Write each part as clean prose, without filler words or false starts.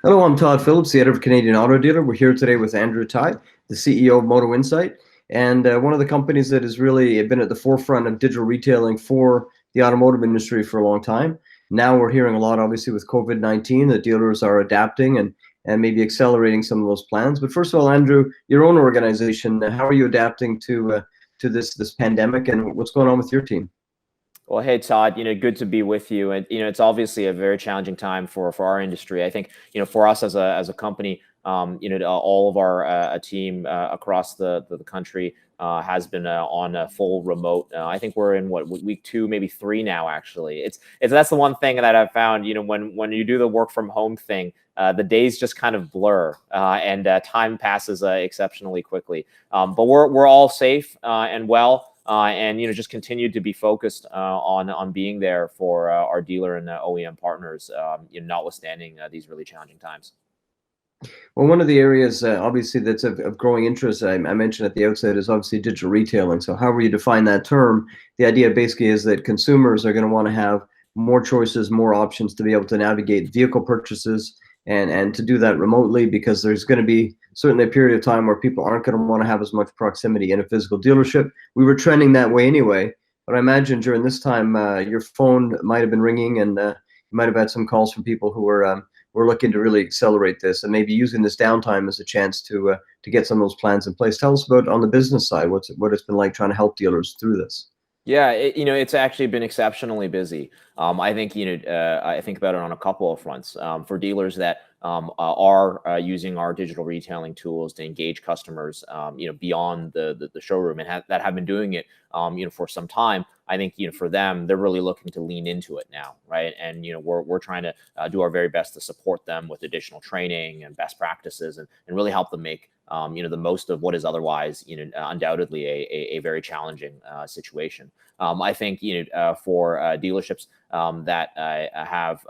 Hello, I'm Todd Phillips, the editor of Canadian Auto Dealer. We're here today with Andrew Tai, the CEO of Motoinsight, and one of the companies that has really been at the forefront of digital retailing for the automotive industry for a long time. Now we're hearing a lot, obviously, with COVID-19, that dealers are adapting and maybe accelerating some of those plans. But first of all, Andrew, your own organization, how are you adapting to this pandemic, and what's going on with your team? Well, hey, Todd, good to be with you. And, it's obviously a very challenging time for our industry. I think, for us as a company, all of our team across the country has been on a full remote. I think we're in week 2, maybe 3 now, actually. That's the one thing that I've found, when you do the work from home thing, the days just kind of blur and time passes exceptionally quickly. But we're all safe and well. And just continue to be focused on being there for our dealer and OEM partners, notwithstanding these really challenging times. Well, one of the areas obviously that's of growing interest, I mentioned at the outset, is obviously digital retailing. So however you define that term, the idea basically is that consumers are going to want to have more choices, more options to be able to navigate vehicle purchases and to do that remotely, because there's going to be certainly a period of time where people aren't going to want to have as much proximity in a physical dealership. We were trending that way anyway, but I imagine during this time your phone might have been ringing, and you might have had some calls from people who were looking to really accelerate this and maybe using this downtime as a chance to get some of those plans in place. Tell us about, on the business side, what it's been like trying to help dealers through this. Yeah, it's actually been exceptionally busy. I think, I think about it on a couple of fronts. For dealers that are using our digital retailing tools to engage customers, beyond the showroom, and that have been doing it, for some time. I think, for them, they're really looking to lean into it now, right? And, we're trying to do our very best to support them with additional training and best practices, and really help them make the most of what is otherwise, undoubtedly a very challenging situation. I think, for dealerships that have,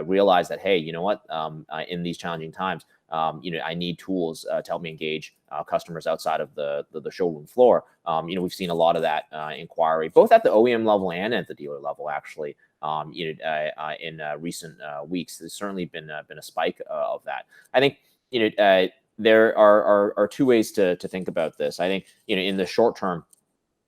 realized that, hey, you know what, in these challenging times, I need tools to help me engage customers outside of the showroom floor. We've seen a lot of that inquiry, both at the OEM level and at the dealer level, actually. In recent weeks, there's certainly been a spike of that. I think, there are 2 ways to think about this. I think, in the short term,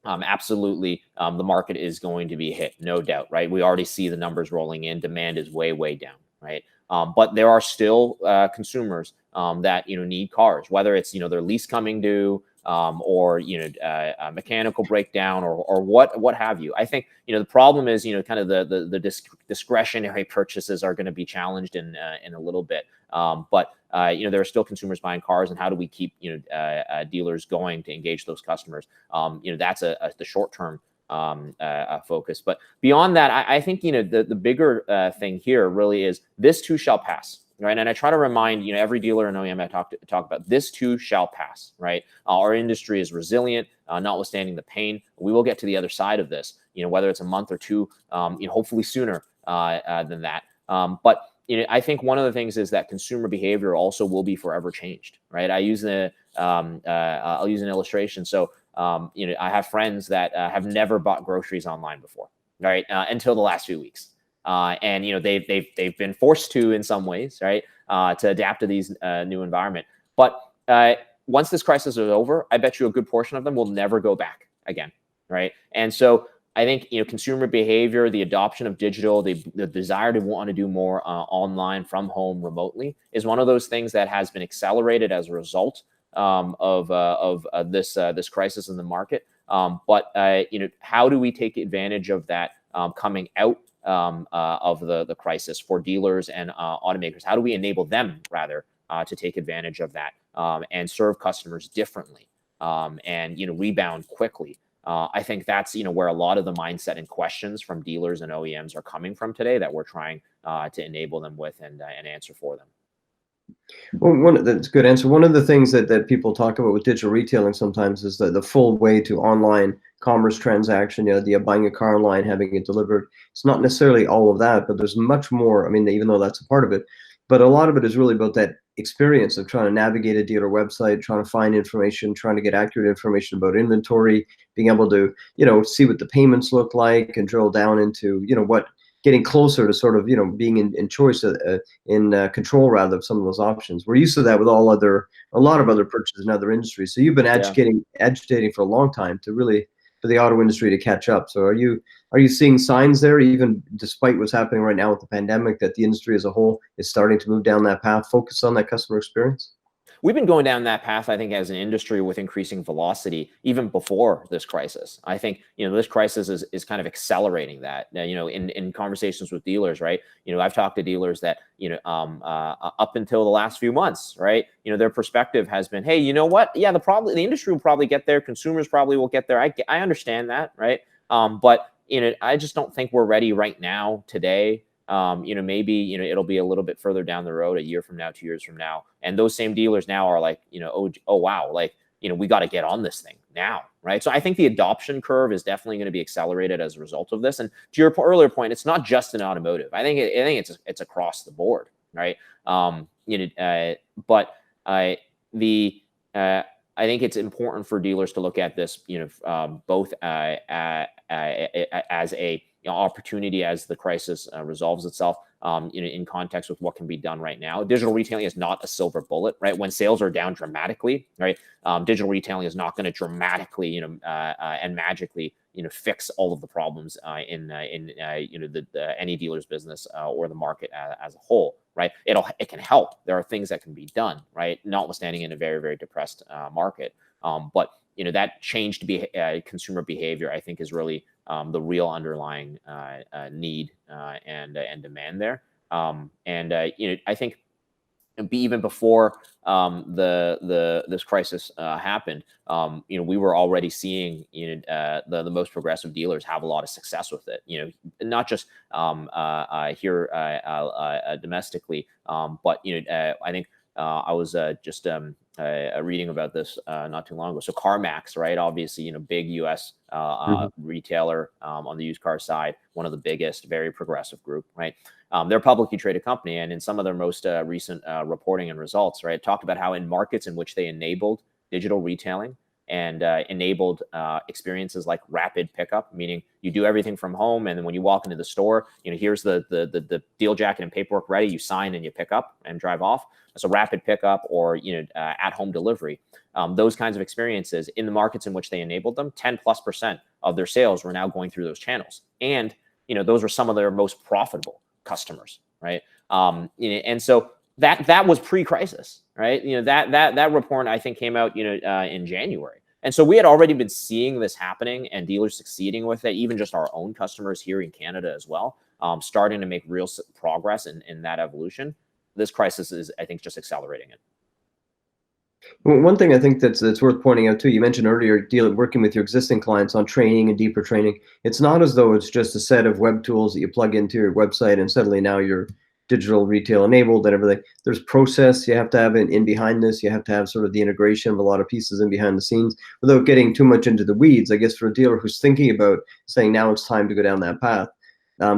absolutely, the market is going to be hit, no doubt, right? We already see the numbers rolling in. Demand is way, way down, right? But there are still consumers that need cars, whether it's their lease coming due, or a mechanical breakdown, or what have you. I think the problem is kind of the discretionary purchases are going to be challenged in a little bit. But there are still consumers buying cars, and how do we keep dealers going to engage those customers? That's the short term focus. But beyond that, I think the bigger thing here really is this too shall pass. Right. And I try to remind, every dealer and OEM I talk about, this too shall pass. Right. Our industry is resilient, notwithstanding the pain. We will get to the other side of this, whether it's a month or 2, hopefully sooner than that. But I think one of the things is that consumer behavior also will be forever changed. Right. I'll use an illustration. So, I have friends that have never bought groceries online before. Right. Until the last few weeks. And they've been forced to, in some ways, right, to adapt to these new environment. But once this crisis is over, I bet you a good portion of them will never go back again, right? And so I think consumer behavior, the adoption of digital, the desire to want to do more online, from home, remotely, is one of those things that has been accelerated as a result of this crisis in the market. But how do we take advantage of that coming out of the crisis for dealers and automakers? How do we enable them, rather, to take advantage of that and serve customers differently, and rebound quickly? I think that's where a lot of the mindset and questions from dealers and OEMs are coming from today, that we're trying to enable them with and answer for them. Well, that's a good answer. One of the things that people talk about with digital retailing sometimes is the full way to online commerce transaction, the buying a car online, having it delivered. It's not necessarily all of that, but there's much more. I mean, even though that's a part of it, but a lot of it is really about that experience of trying to navigate a dealer website, trying to find information, trying to get accurate information about inventory, being able to, see what the payments look like and drill down into, getting closer to sort of, being in choice, in control rather of some of those options. We're used to that with a lot of other purchases in other industries. So you've been Yeah. agitating for a long time to really for the auto industry to catch up. So are you seeing signs there, even despite what's happening right now with the pandemic, that the industry as a whole is starting to move down that path, focus on that customer experience? We've been going down that path, I think, as an industry with increasing velocity even before this crisis. I think, this crisis is kind of accelerating that. Now, in conversations with dealers, right? I've talked to dealers that, up until the last few months, right? Their perspective has been, hey, you know what? Yeah, the industry will probably get there. Consumers probably will get there. I understand that, right? But I just don't think we're ready right now today. Maybe, it'll be a little bit further down the road, a year from now, 2 years from now. And those same dealers now are like, oh, wow, like, we got to get on this thing now, right? So I think the adoption curve is definitely going to be accelerated as a result of this. And to your earlier point, it's not just in automotive. I think it's across the board, right? But I think it's important for dealers to look at this, both as a opportunity as the crisis resolves itself, in context with what can be done right now. Digital retailing is not a silver bullet, right? When sales are down dramatically, right? Digital retailing is not going to dramatically, and magically, fix all of the problems in any dealer's business or the market as a whole, right? It can help. There are things that can be done, right? Notwithstanding in a very, very depressed market, but that change to be consumer behavior, I think, is really the real underlying need and demand there. I think even before this crisis happened, we were already seeing the most progressive dealers have a lot of success with it. Not just here domestically, but I think I was just reading about this not too long ago. So CarMax, right? Obviously, big U.S. Mhm. Retailer on the used car side, one of the biggest, very progressive group, right? They're a publicly traded company, and in some of their most recent reporting and results, right, talked about how in markets in which they enabled digital retailing and enabled experiences like rapid pickup, meaning you do everything from home, and then when you walk into the store, here's the deal jacket and paperwork ready, you sign and you pick up and drive off. So rapid pickup or at home delivery, those kinds of experiences in the markets in which they enabled them, 10+% of their sales were now going through those channels, and those were some of their most profitable customers, right? And so that was pre-crisis, right? That report I think came out in January, and so we had already been seeing this happening and dealers succeeding with it. Even just our own customers here in Canada as well, starting to make real progress in that evolution. This crisis is, I think, just accelerating it. Well, one thing I think that's worth pointing out too, you mentioned earlier working with your existing clients on training and deeper training. It's not as though it's just a set of web tools that you plug into your website and suddenly now you're digital retail enabled and everything. There's process you have to have in behind this. You have to have sort of the integration of a lot of pieces in behind the scenes without getting too much into the weeds. I guess for a dealer who's thinking about saying now it's time to go down that path,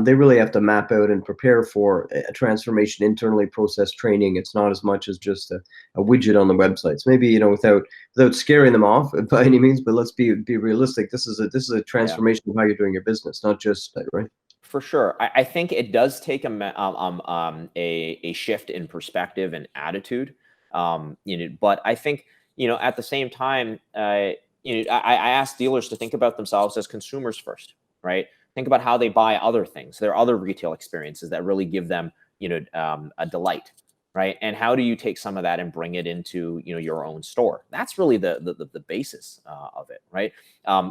they really have to map out and prepare for a transformation internally, process training. It's not as much as just a widget on the websites. Maybe without scaring them off by any means, but let's be realistic. This is a Yeah. transformation of how you're doing your business, not just right. For sure. I think it does take a shift in perspective and attitude. But I think, at the same time, I ask dealers to think about themselves as consumers first, right? Think about how they buy other things, their other retail experiences that really give them, a delight, right? And how do you take some of that and bring it into, your own store? That's really the basis of it, right?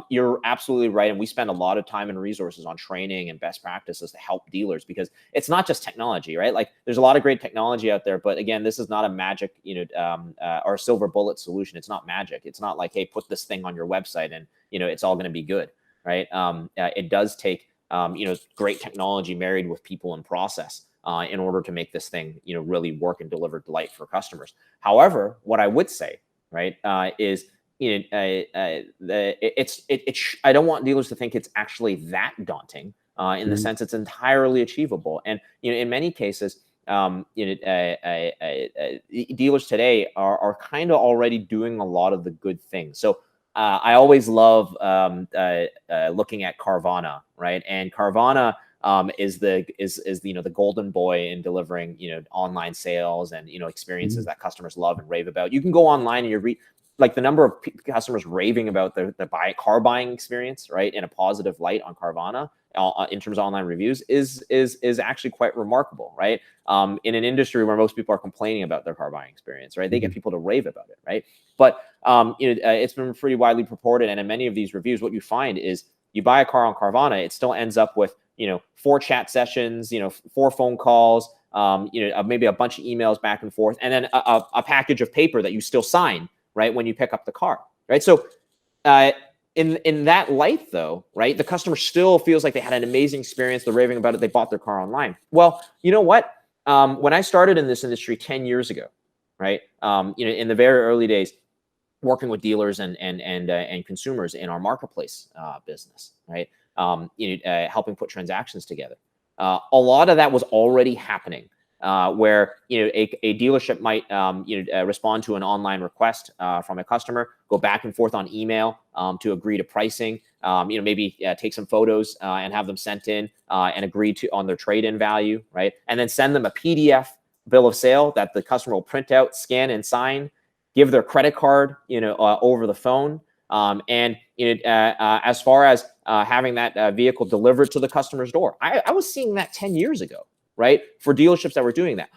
You're absolutely right, and we spend a lot of time and resources on training and best practices to help dealers, because it's not just technology, right? Like, there's a lot of great technology out there, but again, this is not a magic, or a silver bullet solution. It's not magic. It's not like, hey, put this thing on your website and it's all going to be good, right? It does take great technology married with people and process in order to make this thing really work and deliver delight for customers. However, what I would say, right, is I don't want dealers to think it's actually that daunting. In the Mhm. sense, it's entirely achievable, and in many cases, dealers today are kind of already doing a lot of the good things. So I always love looking at Carvana, right? And Carvana is the the golden boy in delivering online sales and experiences that customers love and rave about. You can go online and like the number of customers raving about the car buying experience, right, in a positive light on Carvana in terms of online reviews is actually quite remarkable, right? In an industry where most people are complaining about their car buying experience, right? They get people to rave about it, right? But it's been pretty widely purported, and in many of these reviews, what you find is you buy a car on Carvana, it still ends up with 4 chat sessions, 4 phone calls, maybe a bunch of emails back and forth, and then a package of paper that you still sign, right, when you pick up the car, right? So in that light, though, right, the customer still feels like they had an amazing experience. They're raving about it. They bought their car online. Well, you know what? When I started in this industry 10 years ago, right, in the very early days, working with dealers and consumers in our marketplace business, right, helping put transactions together. A lot of that was already happening. Where a dealership might respond to an online request from a customer, go back and forth on email to agree to pricing, maybe take some photos and have them sent in and agree on their trade-in value, right? And then send them a PDF bill of sale that the customer will print out, scan, and sign, give their credit card over the phone. And as far as having that vehicle delivered to the customer's door, I was seeing that 10 years ago, right? For dealerships that were doing that.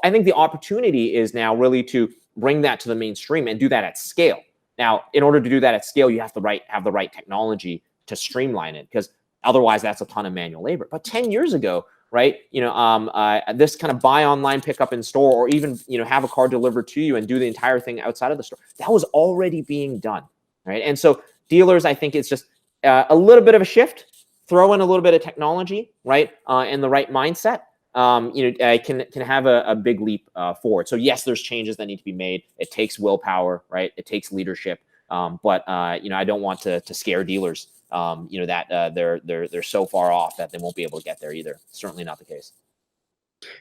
I think the opportunity is now really to bring that to the mainstream and do that at scale. Now, in order to do that at scale, you have to have the right technology to streamline it, because otherwise that's a ton of manual labor. But 10 years ago, right, this kind of buy online, pick up in store, or even have a car delivered to you and do the entire thing outside of the store, that was already being done, right? And so dealers, I think it's just a little bit of a shift, throw in a little bit of technology, right, and the right mindset, can have a big leap forward. So yes, there's changes that need to be made. It takes willpower, right? It takes leadership. But I don't want to scare dealers, that they're so far off that they won't be able to get there either. Certainly not the case.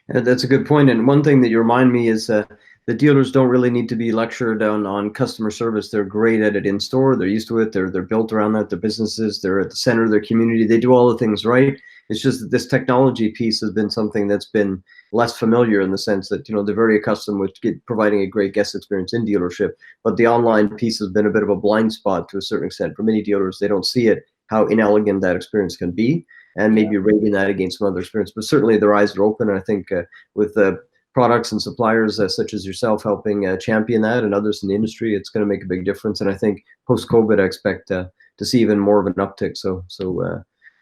And that's a good point. And one thing that you remind me is the dealers don't really need to be lectured on customer service. They're great at it in store. They're used to it. They're built around that. Their businesses, they're at the center of their community. They do all the things right. It's just that this technology piece has been something that's been less familiar, in the sense that they're very accustomed with providing a great guest experience in dealership. But the online piece has been a bit of a blind spot to a certain extent for many dealers. They don't see it, how inelegant that experience can be, and maybe rating that against some other experience. But certainly their eyes are open. And I think with products and suppliers such as yourself helping champion that, and others in the industry, it's going to make a big difference. And I think post-COVID, I expect to see even more of an uptick. So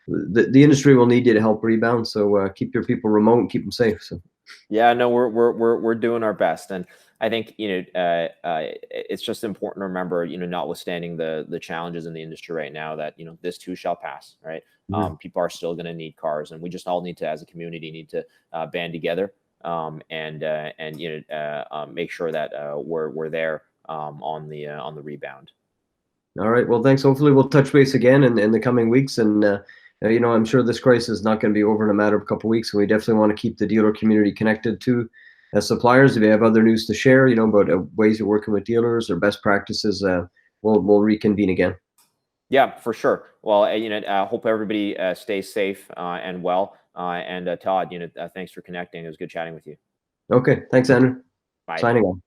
the industry will need you to help rebound. So keep your people remote and keep them safe. So yeah, no, we're doing our best. And I think it's just important to remember, notwithstanding the challenges in the industry right now, that this too shall pass, right? People are still going to need cars, and we just all need to, as a community, need to band together and make sure that we're there on the rebound. All right. Well, thanks. Hopefully we'll touch base again in the coming weeks. And I'm sure this crisis is not going to be over in a matter of a couple of weeks. So we definitely want to keep the dealer community connected to suppliers. If you have other news to share, about ways you're working with dealers or best practices, we'll reconvene again. Yeah, for sure. Well, I hope everybody stays safe and well. And Todd, thanks for connecting. It was good chatting with you. Okay. Thanks, Andrew. Bye. Signing off.